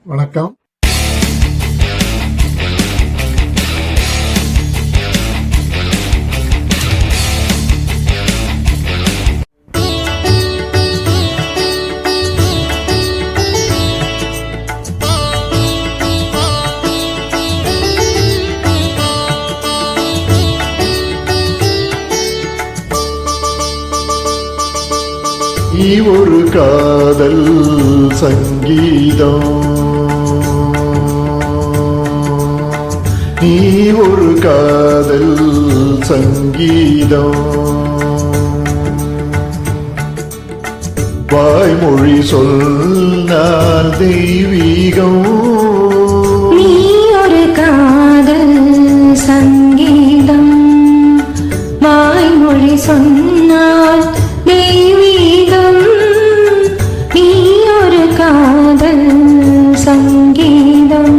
வணக்கம். நீ ஒரு காதல் சங்கீதம், நீ ஒரு காதல் சங்கீதம், வாய்மொழி சொன்னால் தெய்வீகம். நீ ஒரு காதல் சங்கீதம், வாய்மொழி சொன்னால் தெய்வீகம். நீ ஒரு காதல் சங்கீதம்.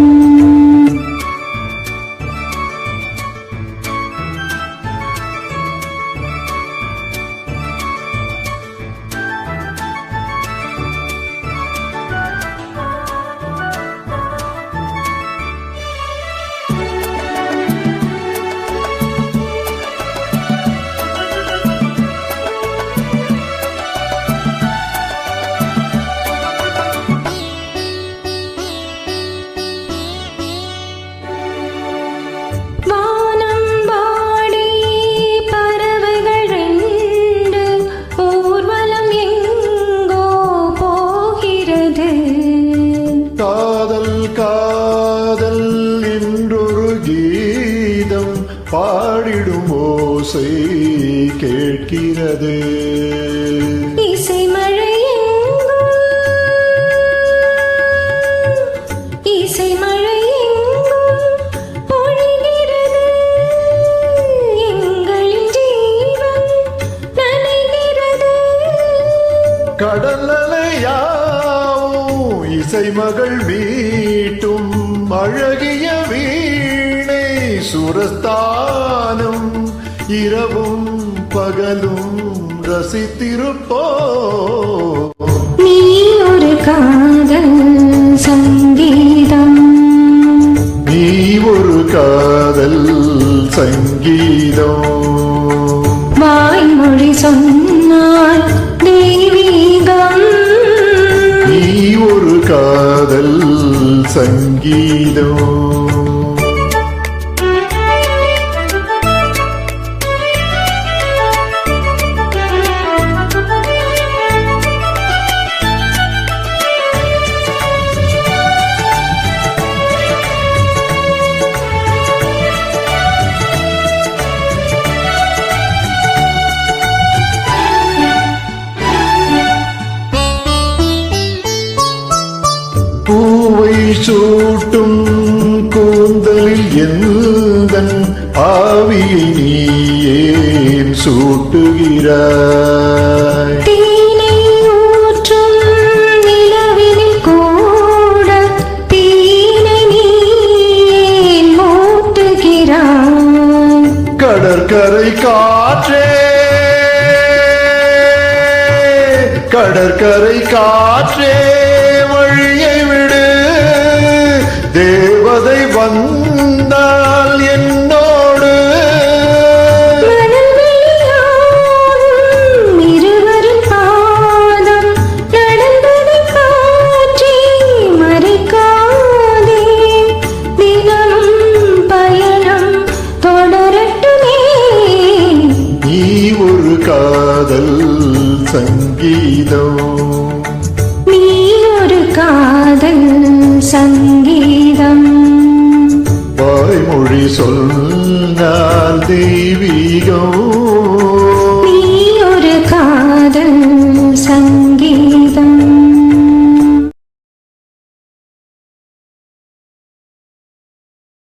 காதல் என்றொரு கீதம் பாடிடும் ஓசை கேட்கிறது. இசைமழை பொழிகிறது, எங்களின் ஜீவன் நனைகிறது. கடல் அலையாவும் இசை மகள் மீட்டும் அழகிய வீணை சுரஸ்தானம் இரவும் பகலும் ரசித்திருப்போ. நீ ஒரு காதல் சங்கீதம், நீ ஒரு காதல் சங்கீதம், வாய்மொழி சொன்னால் தெய்வீகம். நீ ஒரு காதல் சங்கீதம். பூவை சூட்டும் கூந்தலில் எந்தன் ஆவியை நீ ஏன் சூட்டுகிறாய்? தேனை ஊற்றும் நிலவினில் கூட தீனை நீ ஏன் மூட்டுகிறாய்? கடற்கரை காற்றே, கடற்கரை காற்றே வழியை விடு, தேவதை வந்தால் என்னோடு. இருவரின் பாதம் நடந்ததை காற்றி மறைக்காதே, தினமும் பயணம் தொடரட்டுமே. நீ ஒரு காதல் சங்கீதம், நீ ஒரு காதல் சங்கீதம், வாய்மொழி சொன்னால் தெய்வீகம்.